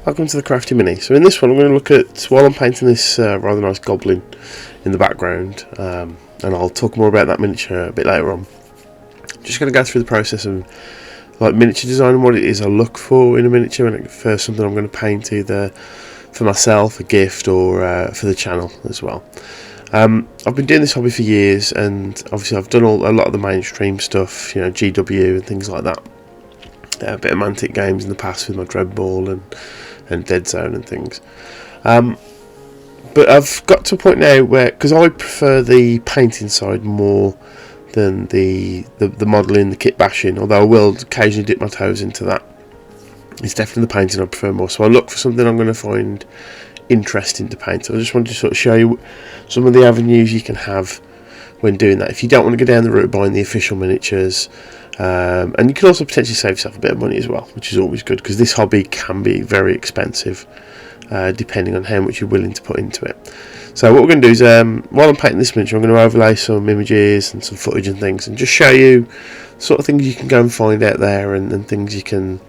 Welcome to the Crafty Mini. So in this one I'm going to look at, while I'm painting this rather nice goblin in the background, and I'll talk more about that miniature a bit later on. I'm just going to go through the process of like miniature design and what it is I look for in a miniature when it first something I'm going to paint, either for myself, a gift, or for the channel as well. I've been doing this hobby for years, and obviously I've done a lot of the mainstream stuff, you know, GW and things like that. A bit of Mantic games in the past with my Dreadball and Dead Zone and things. But I've got to a point now where, because I prefer the painting side more than the modelling, the kit bashing, although I will occasionally dip my toes into that. It's definitely the painting I prefer more. So I look for something I'm going to find interesting to paint. So I just wanted to sort of show you some of the avenues you can have when doing that. If you don't want to go down the route of buying the official miniatures, and you can also potentially save yourself a bit of money as well, which is always good, because this hobby can be very expensive depending on how much you're willing to put into it. So what we're going to do is, while I'm painting this miniature, I'm going to overlay some images and some footage and things, and just show you sort of things you can go and find out there, and things you can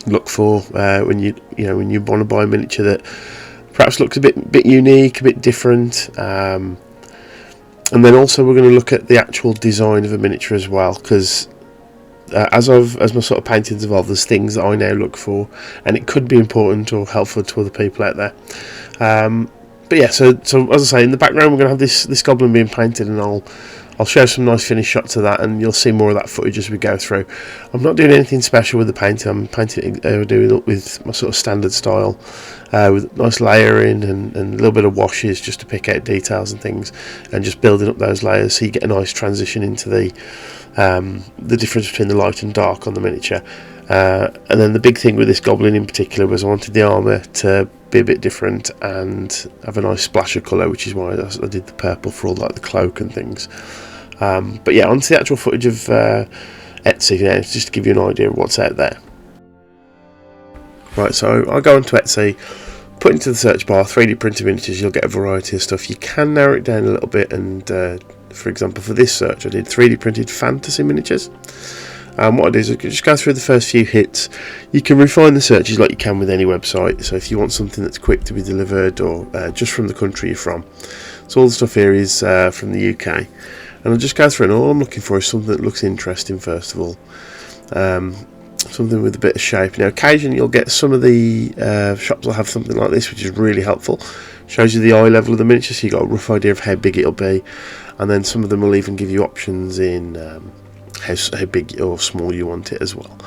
look for when you want to buy a miniature that perhaps looks a bit unique, a bit different. And then also we're going to look at the actual design of a miniature as well, because as my sort of paintings evolve, there's things that I now look for, and it could be important or helpful to other people out there. But yeah, so as I say, in the background we're going to have this goblin being painted, and I'll show some nice finished shots of that, and you'll see more of that footage as we go through. I'm not doing anything special with the painting. I'm painting doing it with my sort of standard style, with nice layering and a little bit of washes just to pick out details and things, and just building up those layers so you get a nice transition into the difference between the light and dark on the miniature. And then the big thing with this goblin in particular was I wanted the armour to be a bit different and have a nice splash of colour, which is why I did the purple for all like the cloak and things. But yeah, onto the actual footage of Etsy now, just to give you an idea of what's out there. Right, so I'll go onto Etsy, put into the search bar 3D printed miniatures. You'll get a variety of stuff. You can narrow it down a little bit, and for example for this search I did 3D printed fantasy miniatures. What I do is I just go through the first few hits. You can refine the searches like you can with any website, so if you want something that's quick to be delivered, or just from the country you're from. So all the stuff here is from the UK, and I'll just go through, and all I'm looking for is something that looks interesting first of all. Something with a bit of shape. Now occasionally you'll get some of the shops will have something like this, which is really helpful. Shows you the eye level of the miniature, so you got a rough idea of how big it'll be, and then some of them will even give you options in how big or small you want it as well.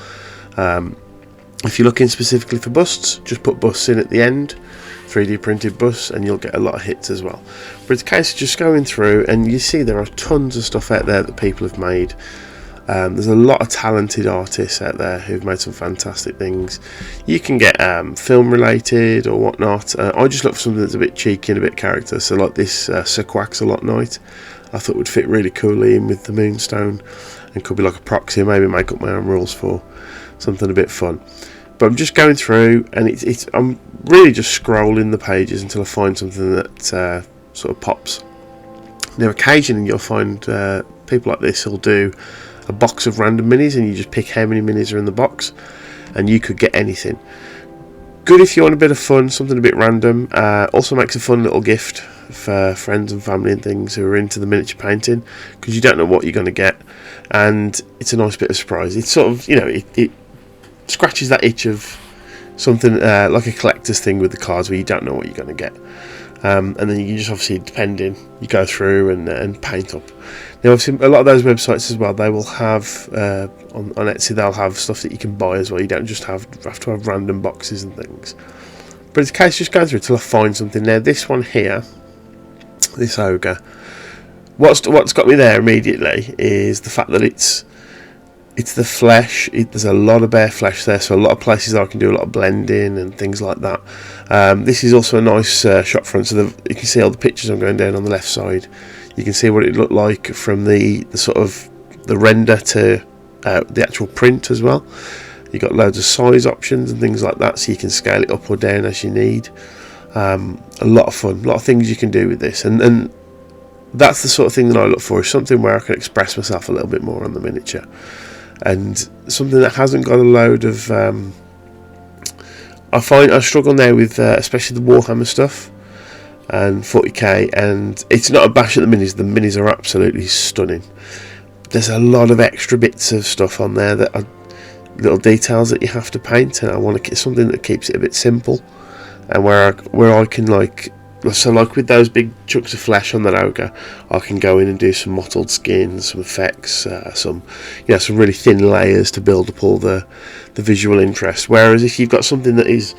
If you're looking specifically for busts, just put busts in at the end, 3D printed busts, and you'll get a lot of hits as well. But it's a case of just going through, and you see there are tons of stuff out there that people have made. There's a lot of talented artists out there who've made some fantastic things. You can get film related or whatnot. I just look for something that's a bit cheeky and a bit character, so like this Sir Quaxalot Knight I thought would fit really coolly in with the Moonstone, and could be like a proxy, or maybe make up my own rules for something a bit fun. But I'm just going through, and I'm really just scrolling the pages until I find something that sort of pops. Now occasionally you'll find people like this who'll do a box of random minis, and you just pick how many minis are in the box, and you could get anything. Good if you want a bit of fun, something a bit random. Also makes a fun little gift for friends and family and things who are into the miniature painting, because you don't know what you're going to get, and it's a nice bit of surprise. It's sort of, it scratches that itch of something like a collector's thing with the cards, where you don't know what you're going to get. And then you just obviously, depending, you go through and paint up. Now obviously a lot of those websites as well, they will have on Etsy, they'll have stuff that you can buy as well. You don't just have to have random boxes and things. But it's a case of just going through till I find something. Now this one here, this ogre, what's got me there immediately is the fact that it's the flesh. There's a lot of bare flesh there, so a lot of places I can do a lot of blending and things like that. This is also a nice shot front, so you can see all the pictures I'm going down on the left side. You can see what it looked like from the sort of the render to the actual print as well. You've got loads of size options and things like that, so you can scale it up or down as you need. A lot of fun, a lot of things you can do with this, and that's the sort of thing that I look for, is something where I can express myself a little bit more on the miniature, and something that hasn't got a load of I find I struggle now with especially the Warhammer stuff and 40k, and it's not a bash at the minis. The minis are absolutely stunning. There's a lot of extra bits of stuff on there that are little details that you have to paint, and I want to get something that keeps it a bit simple, and where I can, like, so like with those big chunks of flesh on the ogre, I can go in and do some mottled skin, some effects, some really thin layers to build up all the visual interest. Whereas if you've got something that is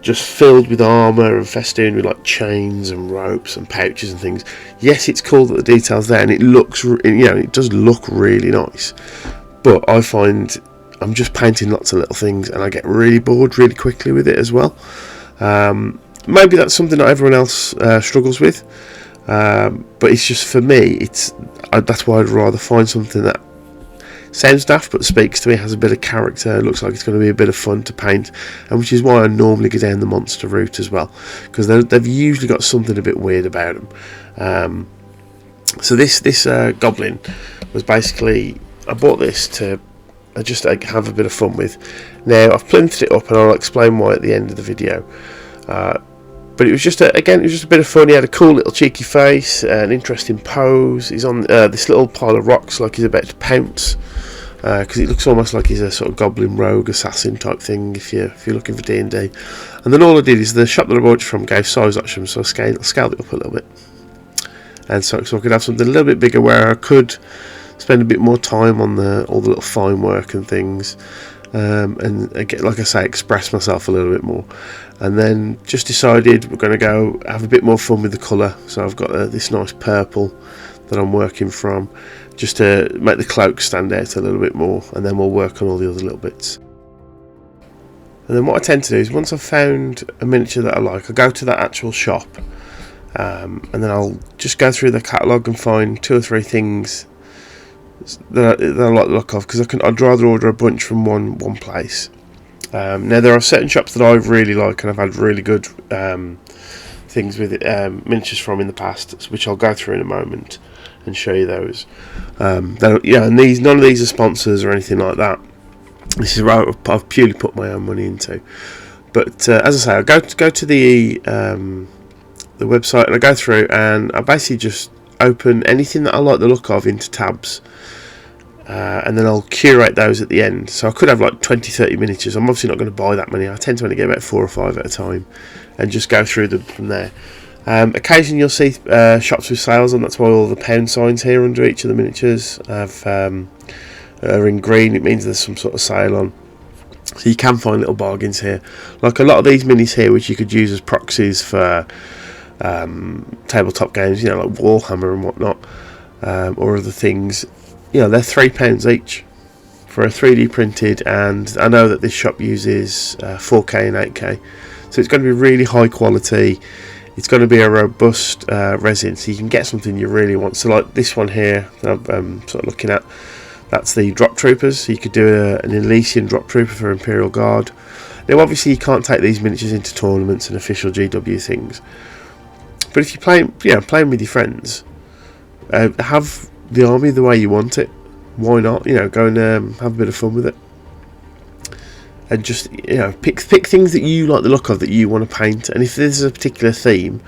just filled with armour and festooned with like chains and ropes and pouches and things, yes, it's cool that the detail's there and it looks, it does look really nice, but I find I'm just painting lots of little things and I get really bored really quickly with it as well. Maybe that's something that everyone else struggles with, but it's just, for me, that's why I'd rather find something that sounds daft but speaks to me, has a bit of character, looks like it's going to be a bit of fun to paint, and which is why I normally go down the monster route as well, because they've usually got something a bit weird about them. So this goblin was basically, I bought this to just have a bit of fun with. Now I've plinthed it up and I'll explain why at the end of the video, but it was just a bit of fun. He had a cool little cheeky face, an interesting pose. He's on this little pile of rocks like he's about to pounce, because it looks almost like he's a sort of goblin rogue assassin type thing if you're looking for D&D. And then all I did is, the shop that I bought it from gave size options, so I scaled it up a little bit, and so I could have something a little bit bigger where I could spend a bit more time on all the little fine work and things, and again, like I say, express myself a little bit more. And then just decided we're going to go have a bit more fun with the colour, so I've got this nice purple that I'm working from, just to make the cloak stand out a little bit more, and then we'll work on all the other little bits. And then what I tend to do is, once I've found a miniature that I like, I go to that actual shop, and then I'll just go through the catalogue and find 2 or 3 things that I like the look of, because I'd rather order a bunch from one place. Now there are certain shops that I really like and I've had really good things with miniatures from in the past, which I'll go through in a moment and show you those. And none of these are sponsors or anything like that. This is what I've purely put my own money into. But as I say, I go to the website and I go through and I basically just open anything that I like the look of into tabs, and then I'll curate those at the end. So I could have like 20-30 miniatures. I'm obviously not going to buy that many. I tend to only get about 4 or 5 at a time and just go through them from there. Occasionally you'll see shops with sales on. That's why all the pound signs here under each of the miniatures are in green. It means there's some sort of sale on. So you can find little bargains here, like a lot of these minis here, which you could use as proxies for tabletop games, like Warhammer and whatnot, or other things. They're £3 each for a 3D printed, and I know that this shop uses 4K and 8K, so it's going to be really high quality. It's going to be a robust resin, so you can get something you really want. So like this one here that I'm sort of looking at, that's the drop troopers. So you could do an Elysian drop trooper for Imperial Guard. Now obviously you can't take these miniatures into tournaments and official GW things, but if you're playing with your friends, have the army the way you want it. Why not? Go and have a bit of fun with it, and just pick things that you like the look of, that you want to paint. And if there's a particular theme,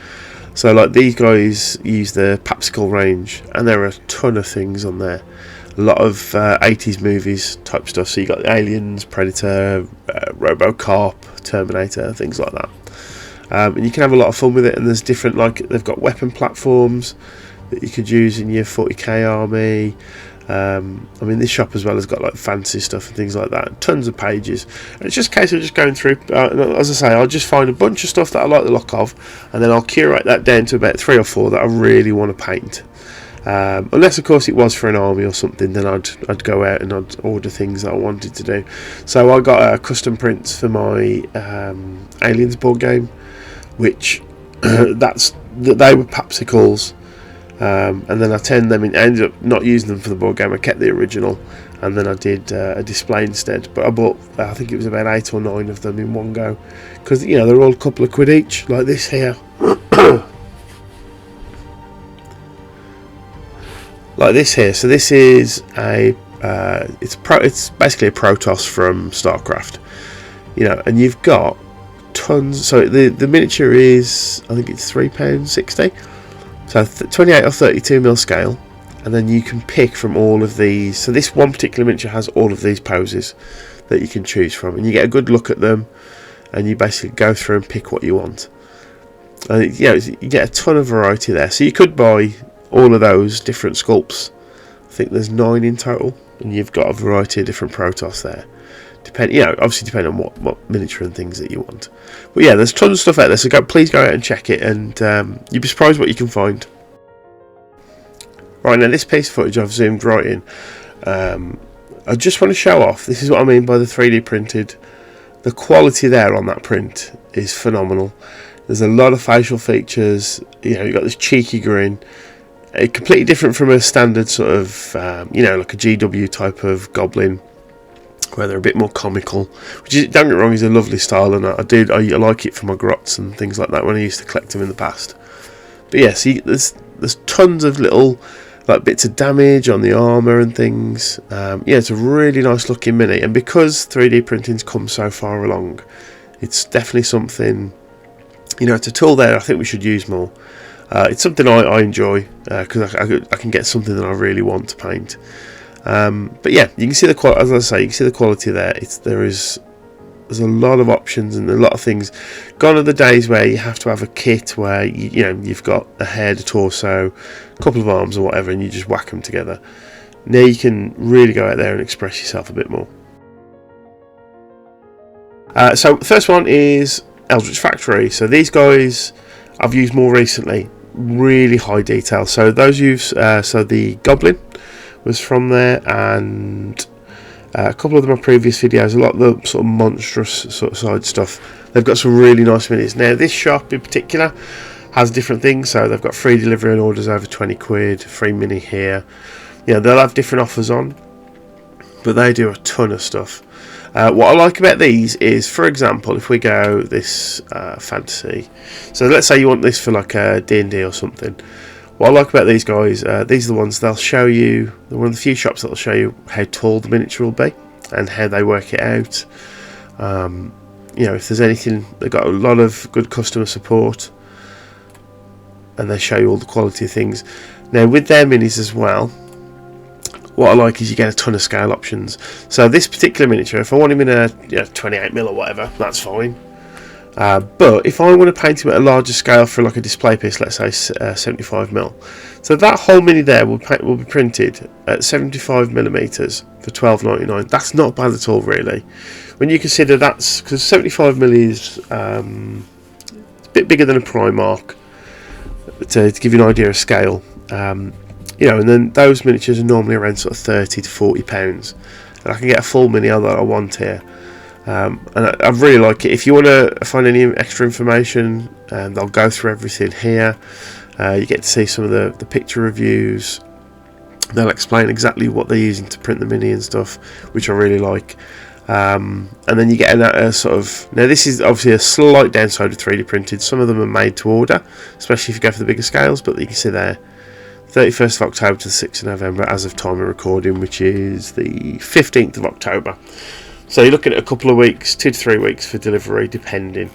so like these guys use the Papsicle range, and there are a ton of things on there. A lot of 80s movies type stuff. So you got Aliens, Predator, RoboCop, Terminator, things like that. And you can have a lot of fun with it. And there's different, like they've got weapon platforms that you could use in your 40k army. This shop as well has got like fancy stuff and things like that, tons of pages, and it's just a case of just going through, as I say, I'll just find a bunch of stuff that I like the look of, and then I'll curate that down to about 3 or 4 that I really want to paint, unless of course it was for an army or something, then I'd go out and I'd order things that I wanted to do. So I got custom prints for my Aliens board game, which they were Papsicles. And then I turned them in. I ended up not using them for the board game. I kept the original, and then I did a display instead. But I bought, I think it was about 8 or 9 of them in one go, because they're all a couple of quid each, like this here. Like this here. So this is it's basically a Protoss from StarCraft, and you've got tons. So the miniature is, I think it's £3.60. So 28 or 32mm scale, and then you can pick from all of these. So this one particular miniature has all of these poses that you can choose from, and you get a good look at them, and you basically go through and pick what you want. And you get a ton of variety there. So you could buy all of those different sculpts. I think there's 9 in total, and you've got a variety of different Protoss there. Obviously depending on what miniature and things that you want. But yeah, there's tons of stuff out there, so please go out and check it, and you'll be surprised what you can find. Right, now this piece of footage I've zoomed right in. I just want to show off, this is what I mean by the 3D printed. The quality there on that print is phenomenal. There's a lot of facial features, you've got this cheeky grin. Completely different from a standard sort of, like a GW type of goblin, where they're a bit more comical, which is, don't get me wrong, is a lovely style, and I like it for my grots and things like that when I used to collect them in the past. But yeah, see, there's tons of little like bits of damage on the armour and things. Yeah, it's a really nice looking mini, and because 3D printing's come so far along, it's definitely something, it's a tool there I think we should use more. It's something I enjoy, because I can get something that I really want to paint. But yeah, you can see the quality. As I say, you can see the quality there. There's a lot of options and a lot of things. Gone are the days where you have to have a kit where you've got a head, a torso, a couple of arms or whatever, and you just whack them together. Now you can really go out there and express yourself a bit more. So the first one is Eldritch Factory. So these guys I've used more recently. Really high detail. So those so the Goblin was from there, and a couple of my previous videos, a lot of the sort of monstrous sort of side stuff. They've got some really nice minis. Now this shop in particular has different things, so they've got free delivery on orders over 20 quid, free mini here. They'll have different offers on, but they do a ton of stuff. What I like about these is, for example, if we go this fantasy, so let's say you want this for like a D&D or something. What I like about these guys, these are the ones they'll show you, they're one of the few shops that'll show you how tall the miniature will be and how they work it out. If there's anything, they've got a lot of good customer support, and they show you all the quality of things. Now with their minis as well, what I like is you get a ton of scale options. So this particular miniature, if I want him in a 28mm or whatever, that's fine. But if I want to paint him at a larger scale for like a display piece, let's say 75mm, so that whole mini there will be printed at 75mm for £12.99. That's not bad at all, really, when you consider that's because 75mm is a bit bigger than a Primark, to give you an idea of scale. And then those miniatures are normally around sort of £30 to £40, and I can get a full mini that I want here. And I really like it. If you want to find any extra information, they'll go through everything here. You get to see some of the picture reviews. They'll explain exactly what they're using to print the mini and stuff, which I really like. And then you get a sort of, now this is obviously a slight downside of 3D printed. Some of them are made to order, especially if you go for the bigger scales, but you can see there 31st of October to the 6th of November as of time of recording, which is the 15th of October. So you're looking at a couple of weeks, 2 to 3 weeks for delivery, depending.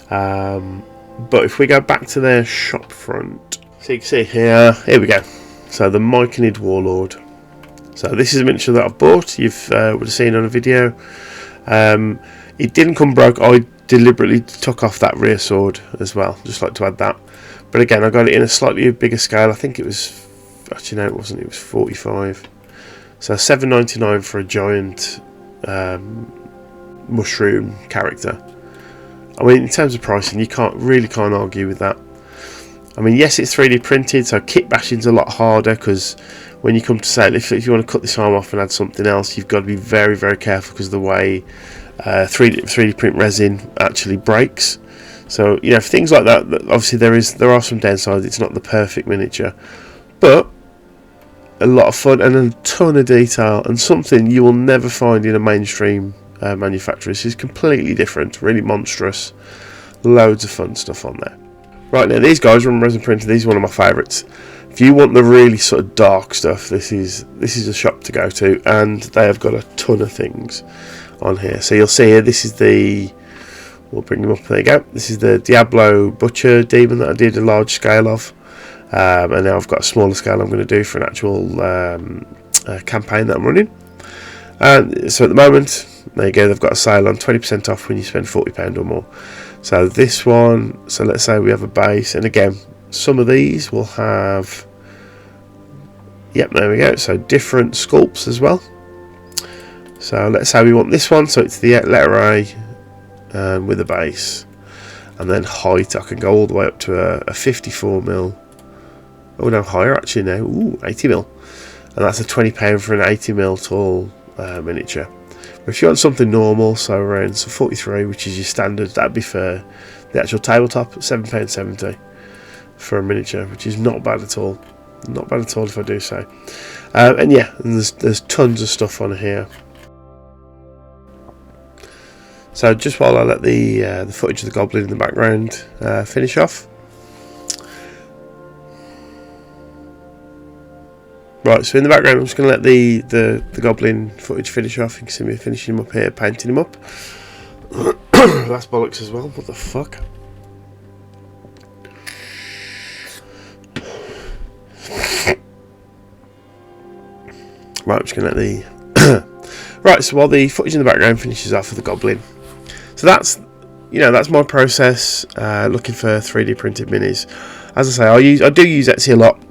But if we go back to their shop front, so you can see here we go. So the Myconid Warlord. So this is a miniature that I've bought. You would have seen on a video. It didn't come broke. I deliberately took off that rear sword as well. Just like to add that. But again, I got it in a slightly bigger scale. I think it was, actually no, it wasn't. It was 45. So $7.99 for a giant mushroom character. I mean, in terms of pricing, you can't argue with that. I mean, yes, it's 3D printed, so kit bashing's a lot harder, because when you come to sale, if you want to cut this arm off and add something else, you've got to be very, very careful, because of the way 3D print resin actually breaks. So for things like that, obviously there are some downsides. It's not the perfect miniature, but a lot of fun and a ton of detail, and something you will never find in a mainstream manufacturer. This is completely different, really monstrous, loads of fun stuff on there. Right, now these guys are on resin printer. These are one of my favourites. If you want the really sort of dark stuff, this is a shop to go to, and they have got a ton of things on here. So you'll see here, this is the we'll bring him up. There you go. This is the Diablo Butcher Demon that I did a large scale of, and now I've got a smaller scale I'm going to do for an actual campaign that I'm running. So at the moment, there you go, they've got a sale on 20% off when you spend £40 or more. So this one, so let's say we have a base, and again, some of these will have, yep, there we go, so different sculpts as well. So let's say we want this one, so it's the letter A with a base, and then height, I can go all the way up to a 54mm, oh no, higher actually now, ooh, 80mm, and that's a £20 for an 80mm tall miniature. But if you want something normal, so around 43, which is your standard, that'd be for the actual tabletop, £7.70 for a miniature, which is not bad at all. Not bad at all, if I do say. And yeah, and there's tons of stuff on here. So just while I let the footage of the goblin in the background finish off. Right, so in the background I'm just going to let the goblin footage finish off. You can see me finishing him up here, painting him up. That's bollocks as well, what the fuck? Right, I'm just going to let the... Right, so while the footage in the background finishes off for the goblin. So that's, you know, that's my process, looking for 3D printed minis. As I say, I do use Etsy a lot.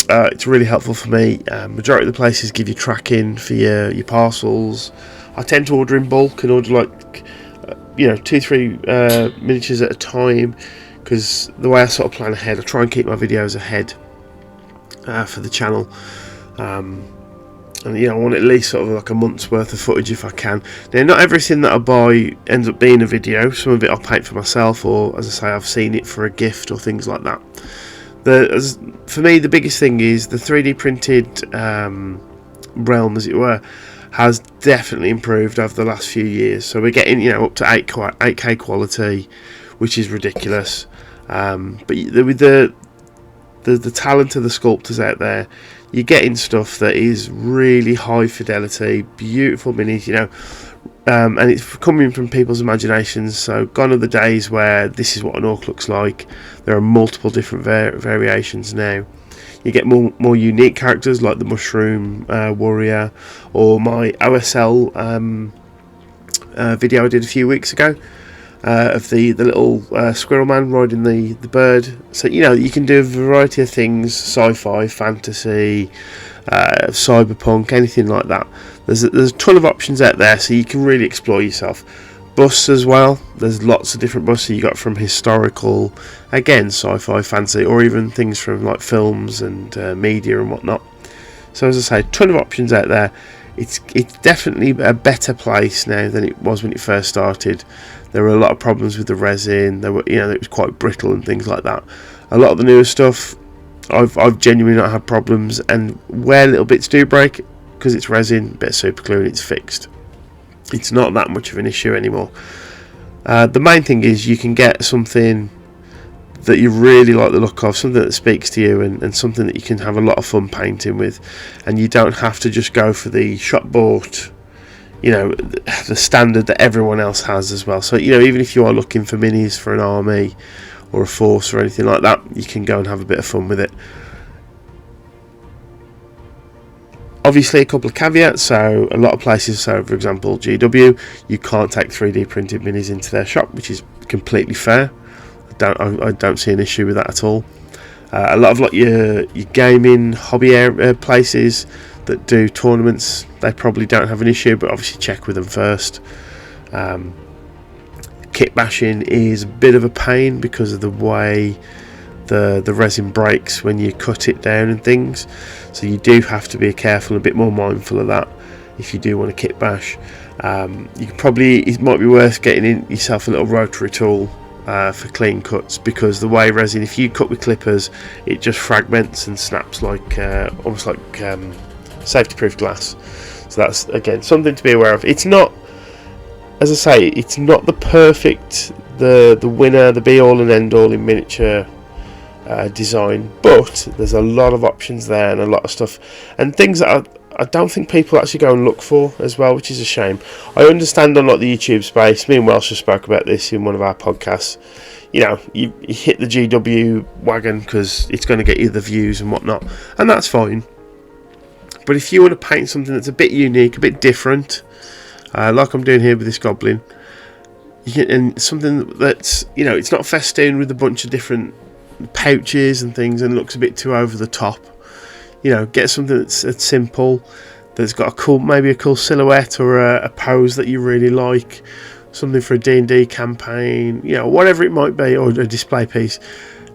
It's really helpful for me. Majority of the places give you tracking for your parcels. I tend to order in bulk and order like, you know, 2-3 miniatures at a time, because the way I sort of plan ahead, I try and keep my videos ahead for the channel. And you know, I want at least sort of like a month's worth of footage if I can. Now, not everything that I buy ends up being a video. Some of it I'll paint for myself, or as I say, I've seen it for a gift or things like that. For me, the biggest thing is the 3D printed realm, as it were, has definitely improved over the last few years. So we're getting, you know, up to 8K quality, which is ridiculous. But with the talent of the sculptors out there, you're getting stuff that is really high fidelity, beautiful minis, you know. And it's coming from people's imaginations. So gone are the days where this is what an orc looks like. There are multiple different variations now. You get more unique characters like the mushroom warrior, or my OSL video I did a few weeks ago of the little squirrel man riding the bird. So you know, you can do a variety of things: sci-fi, fantasy, cyberpunk, anything like that. There's a ton of options out there, so you can really explore yourself. Busts as well, there's lots of different busts. So you got from historical, again, sci-fi, fantasy, or even things from like films and media and whatnot. So as I say, ton of options out there. It's definitely a better place now than it was when it first started. There were a lot of problems with the resin. There were, you know, it was quite brittle and things like that. A lot of the newer stuff, I've genuinely not had problems, and where little bits do break, because it's resin, bit of super glue and it's fixed. It's not that much of an issue anymore. The main thing is you can get something that you really like the look of, something that speaks to you, and something that you can have a lot of fun painting with, and you don't have to just go for the shop bought, you know, the standard that everyone else has as well. So, you know, even if you are looking for minis for an army or a force or anything like that, you can go and have a bit of fun with it. Obviously, a couple of caveats. So a lot of places, so for example GW, you can't take 3D printed minis into their shop, which is completely fair. I don't see an issue with that at all. A lot of like your gaming hobby places that do tournaments, they probably don't have an issue, but obviously check with them first. Kit bashing is a bit of a pain because of the way the resin breaks when you cut it down and things, so you do have to be careful, a bit more mindful of that if you do want to kit bash. It might be worth getting in yourself a little rotary tool for clean cuts, because the way resin, if you cut with clippers, it just fragments and snaps like almost like safety proof glass. So that's again something to be aware of. It's not, as I say, it's not the perfect, the winner, the be all and end all in miniature design, but there's a lot of options there and a lot of stuff and things that I don't think people actually go and look for as well, which is a shame. I understand on like the YouTube space. Me and Welsh have spoke about this in one of our podcasts. You know, you hit the GW wagon because it's going to get you the views and whatnot, and that's fine. But if you want to paint something that's a bit unique, a bit different, like I'm doing here with this goblin, and something that's, you know, it's not festooned with a bunch of different pouches and things and looks a bit too over the top. You know, get something that's simple, that's got a cool, maybe a cool silhouette or a pose that you really like, something for a D&D campaign, you know, whatever it might be, or a display piece.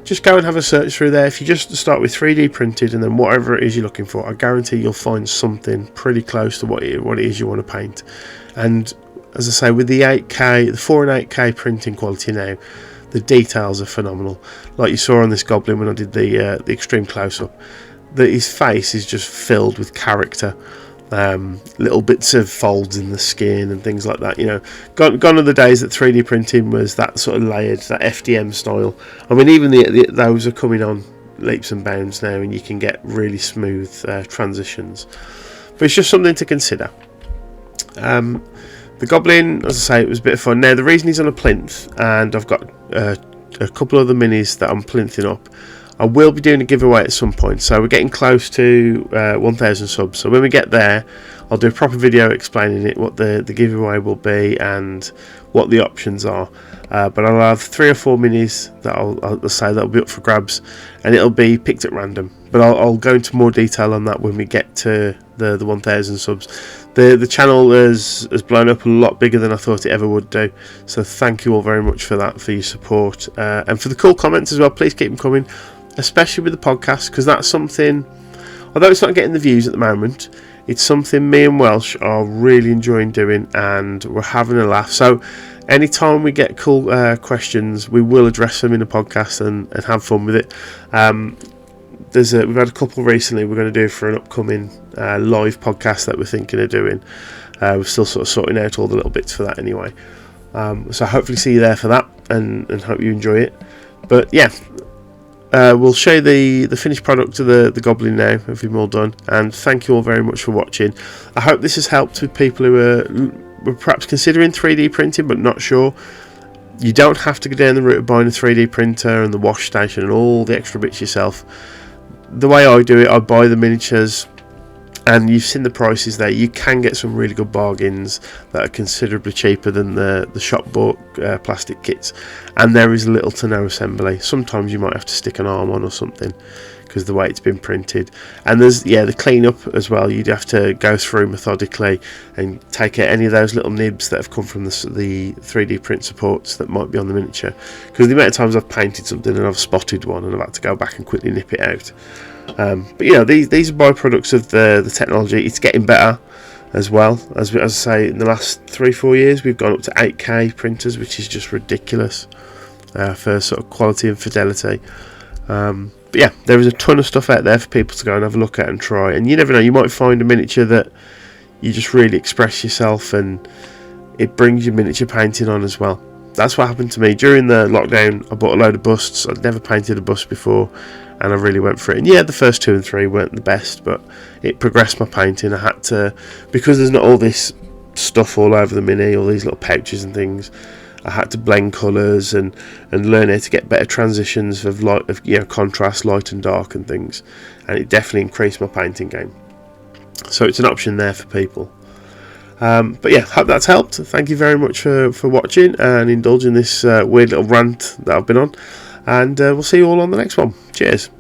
Just go and have a search through there. If you just start with 3D printed and then whatever it is you're looking for, I guarantee you'll find something pretty close to what it is you want to paint. And as I say, with the 8K, the 4 and 8K printing quality now, the details are phenomenal. Like you saw on this goblin when I did the extreme close-up, that his face is just filled with character. Little bits of folds in the skin and things like that. You know, gone are the days that 3D printing was that sort of layered, that FDM style. I mean, even those are coming on leaps and bounds now, and you can get really smooth transitions. But it's just something to consider. The goblin, as I say, it was a bit of fun. Now, the reason he's on a plinth, and I've got a couple of the minis that I'm plinthing up, I will be doing a giveaway at some point, so we're getting close to 1,000 subs. So when we get there, I'll do a proper video explaining it, what the giveaway will be and what the options are. But I'll have 3 or 4 minis that I'll say that'll be up for grabs, and it'll be picked at random. But I'll go into more detail on that when we get to the 1,000 subs. The channel has blown up a lot bigger than I thought it ever would do. So thank you all very much for that, for your support, and for the cool comments as well. Please keep them coming, especially with the podcast, because that's something, although it's not getting the views at the moment, it's something me and Welsh are really enjoying doing, and we're having a laugh. So anytime we get cool questions, we will address them in the podcast and have fun with it. We've had a couple recently we're going to do for an upcoming live podcast that we're thinking of doing. We're still sort of sorting out all the little bits for that anyway. So hopefully see you there for that, and hope you enjoy it. But yeah, we'll show the finished product of the goblin now, if we've all done, and thank you all very much for watching. I hope this has helped with people who were perhaps considering 3D printing but not sure. You don't have to go down the route of buying a 3D printer and the wash station and all the extra bits yourself. The way I do it, I buy the miniatures, and you've seen the prices there. You can get some really good bargains that are considerably cheaper than the shop bought plastic kits, and there is little to no assembly. Sometimes you might have to stick an arm on or something because the way it's been printed. And there's the cleanup as well. You'd have to go through methodically and take out any of those little nibs that have come from the 3D print supports that might be on the miniature, because the amount of times I've painted something and I've spotted one and I've had to go back and quickly nip it out. But you know, these are byproducts of the technology. It's getting better as well. As I say, in the last 3-4 years we've gone up to 8K printers, which is just ridiculous for sort of quality and fidelity. But yeah, there is a ton of stuff out there for people to go and have a look at and try, and you never know, you might find a miniature that you just really express yourself and it brings your miniature painting on as well. That's what happened to me during the lockdown. I bought a load of busts. I'd never painted a bust before, and I really went for it. And yeah, the first 2 and 3 weren't the best, but it progressed my painting. I had to, because there's not all this stuff all over the mini, all these little pouches and things, I had to blend colours and learn how to get better transitions of light, contrast, light and dark and things, and it definitely increased my painting game. So it's an option there for people. But yeah, hope that's helped. Thank you very much for watching and indulging this weird little rant that I've been on, and we'll see you all on the next one. Cheers.